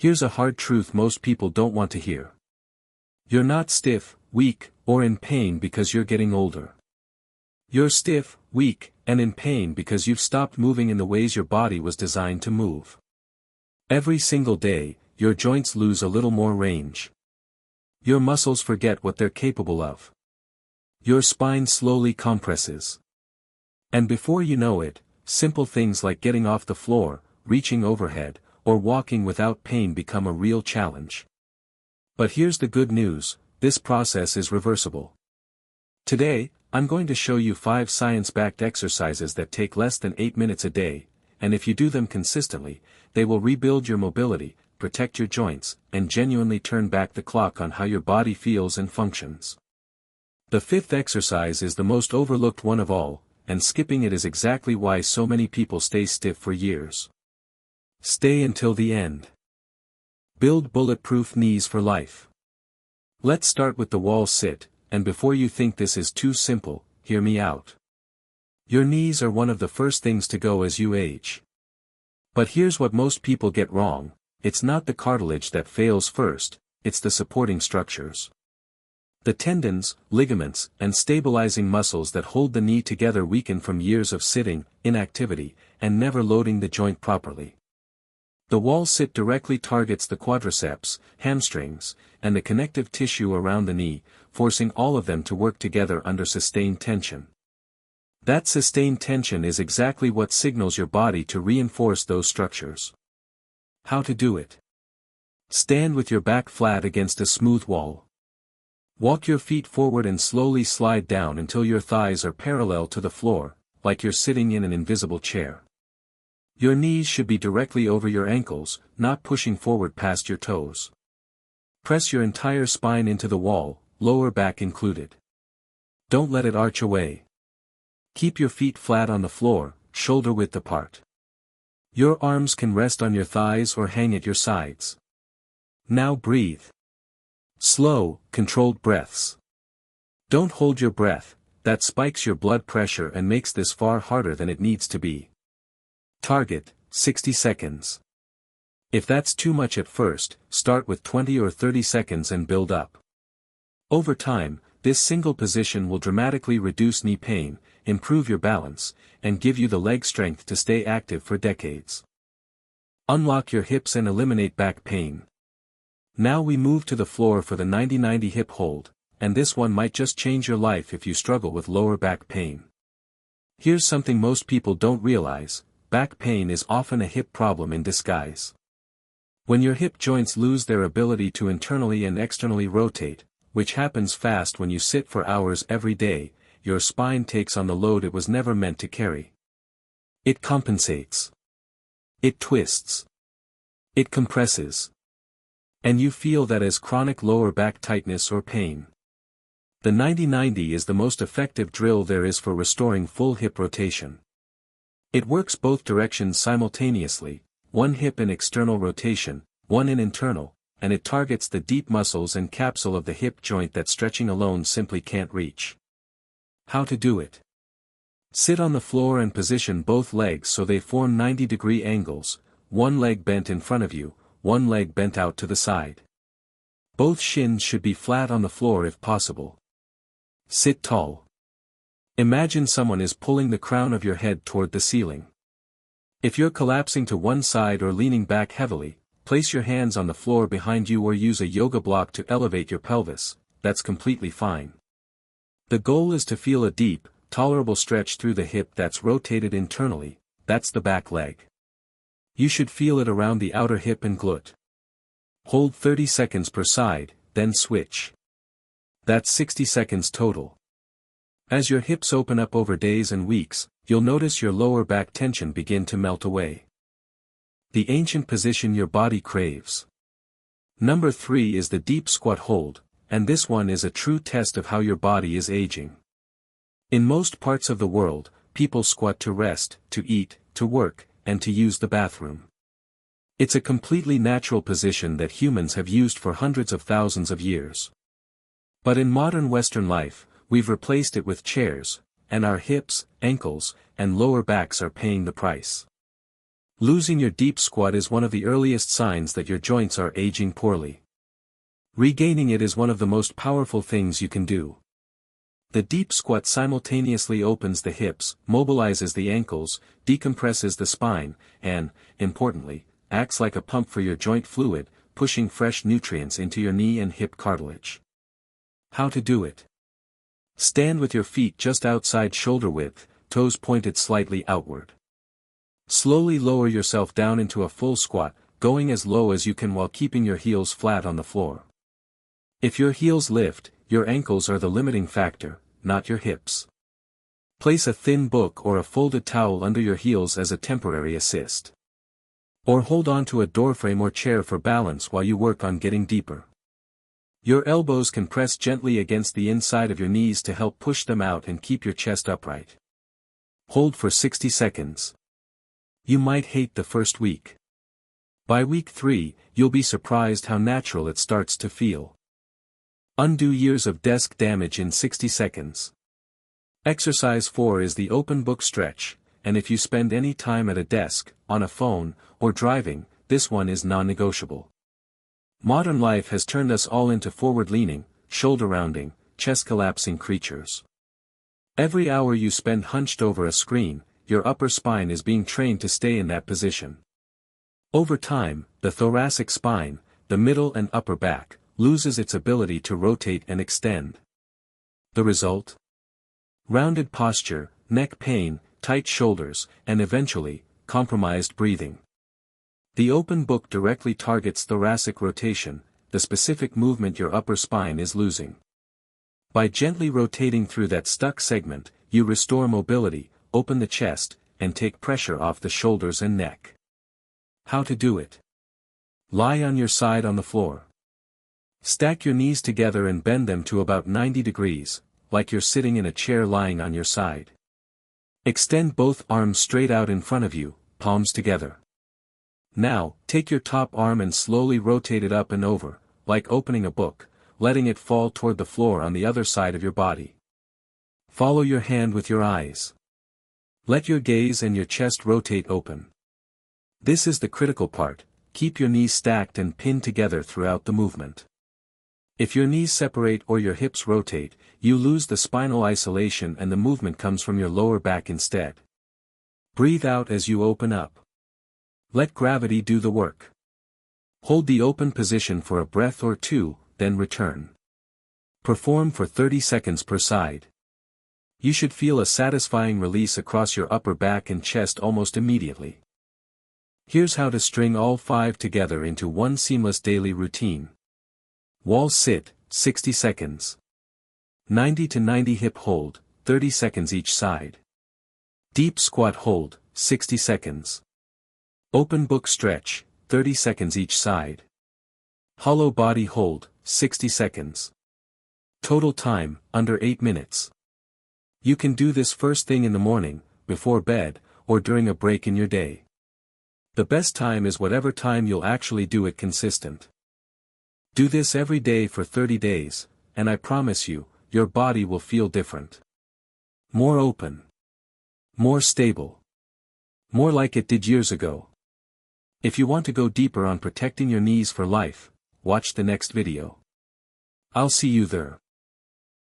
Here's a hard truth most people don't want to hear. You're not stiff, weak, or in pain because you're getting older. You're stiff, weak, and in pain because you've stopped moving in the ways your body was designed to move. Every single day, your joints lose a little more range. Your muscles forget what they're capable of. Your spine slowly compresses. And before you know it, simple things like getting off the floor, reaching overhead, or walking without pain become a real challenge. But here's the good news, this process is reversible. Today, I'm going to show you 5 science-backed exercises that take less than 8 minutes a day, and if you do them consistently, they will rebuild your mobility, protect your joints, and genuinely turn back the clock on how your body feels and functions. The 5th exercise is the most overlooked one of all, and skipping it is exactly why so many people stay stiff for years. Stay until the end. Build bulletproof knees for life. Let's start with the wall sit, and before you think this is too simple, hear me out. Your knees are one of the first things to go as you age. But here's what most people get wrong, it's not the cartilage that fails first, it's the supporting structures. The tendons, ligaments, and stabilizing muscles that hold the knee together weaken from years of sitting, inactivity, and never loading the joint properly. The wall sit directly targets the quadriceps, hamstrings, and the connective tissue around the knee, forcing all of them to work together under sustained tension. That sustained tension is exactly what signals your body to reinforce those structures. How to do it? Stand with your back flat against a smooth wall. Walk your feet forward and slowly slide down until your thighs are parallel to the floor, like you're sitting in an invisible chair. Your knees should be directly over your ankles, not pushing forward past your toes. Press your entire spine into the wall, lower back included. Don't let it arch away. Keep your feet flat on the floor, shoulder width apart. Your arms can rest on your thighs or hang at your sides. Now breathe. Slow, controlled breaths. Don't hold your breath, that spikes your blood pressure and makes this far harder than it needs to be. Target, 60 seconds. If that's too much at first, start with 20 or 30 seconds and build up. Over time, this single position will dramatically reduce knee pain, improve your balance, and give you the leg strength to stay active for decades. Unlock your hips and eliminate back pain. Now we move to the floor for the 90-90 hip hold, and this one might just change your life if you struggle with lower back pain. Here's something most people don't realize, back pain is often a hip problem in disguise. When your hip joints lose their ability to internally and externally rotate, which happens fast when you sit for hours every day, your spine takes on the load it was never meant to carry. It compensates. It twists. It compresses. And you feel that as chronic lower back tightness or pain. The 90-90 is the most effective drill there is for restoring full hip rotation. It works both directions simultaneously, one hip in external rotation, one in internal, and it targets the deep muscles and capsule of the hip joint that stretching alone simply can't reach. How to do it? Sit on the floor and position both legs so they form 90-degree angles, one leg bent in front of you, one leg bent out to the side. Both shins should be flat on the floor if possible. Sit tall. Imagine someone is pulling the crown of your head toward the ceiling. If you're collapsing to one side or leaning back heavily, place your hands on the floor behind you or use a yoga block to elevate your pelvis, that's completely fine. The goal is to feel a deep, tolerable stretch through the hip that's rotated internally, that's the back leg. You should feel it around the outer hip and glute. Hold 30 seconds per side, then switch. That's 60 seconds total. As your hips open up over days and weeks, you'll notice your lower back tension begin to melt away. The ancient position your body craves. Number 3 is the deep squat hold, and this one is a true test of how your body is aging. In most parts of the world, people squat to rest, to eat, to work, and to use the bathroom. It's a completely natural position that humans have used for hundreds of thousands of years. But in modern Western life, we've replaced it with chairs, and our hips, ankles, and lower backs are paying the price. Losing your deep squat is one of the earliest signs that your joints are aging poorly. Regaining it is one of the most powerful things you can do. The deep squat simultaneously opens the hips, mobilizes the ankles, decompresses the spine, and, importantly, acts like a pump for your joint fluid, pushing fresh nutrients into your knee and hip cartilage. How to do it? Stand with your feet just outside shoulder width, toes pointed slightly outward. Slowly lower yourself down into a full squat, going as low as you can while keeping your heels flat on the floor. If your heels lift, your ankles are the limiting factor, not your hips. Place a thin book or a folded towel under your heels as a temporary assist. Or hold on to a doorframe or chair for balance while you work on getting deeper. Your elbows can press gently against the inside of your knees to help push them out and keep your chest upright. Hold for 60 seconds. You might hate the first week. By week 3, you'll be surprised how natural it starts to feel. Undo years of desk damage in 60 seconds. Exercise 4 is the open book stretch, and if you spend any time at a desk, on a phone, or driving, this one is non-negotiable. Modern life has turned us all into forward-leaning, shoulder-rounding, chest-collapsing creatures. Every hour you spend hunched over a screen, your upper spine is being trained to stay in that position. Over time, the thoracic spine, the middle and upper back, loses its ability to rotate and extend. The result? Rounded posture, neck pain, tight shoulders, and eventually, compromised breathing. The open book directly targets thoracic rotation, the specific movement your upper spine is losing. By gently rotating through that stuck segment, you restore mobility, open the chest, and take pressure off the shoulders and neck. How to do it? Lie on your side on the floor. Stack your knees together and bend them to about 90 degrees, like you're sitting in a chair lying on your side. Extend both arms straight out in front of you, palms together. Now, take your top arm and slowly rotate it up and over, like opening a book, letting it fall toward the floor on the other side of your body. Follow your hand with your eyes. Let your gaze and your chest rotate open. This is the critical part, keep your knees stacked and pinned together throughout the movement. If your knees separate or your hips rotate, you lose the spinal isolation and the movement comes from your lower back instead. Breathe out as you open up. Let gravity do the work. Hold the open position for a breath or two, then return. Perform for 30 seconds per side. You should feel a satisfying release across your upper back and chest almost immediately. Here's how to string all 5 together into one seamless daily routine. Wall sit, 60 seconds. 90 to 90 hip hold, 30 seconds each side. Deep squat hold, 60 seconds. Open book stretch, 30 seconds each side. Hollow body hold, 60 seconds. Total time, under 8 minutes. You can do this first thing in the morning, before bed, or during a break in your day. The best time is whatever time you'll actually do it consistent. Do this every day for 30 days, and I promise you, your body will feel different. More open. More stable. More like it did years ago. If you want to go deeper on protecting your knees for life, watch the next video. I'll see you there.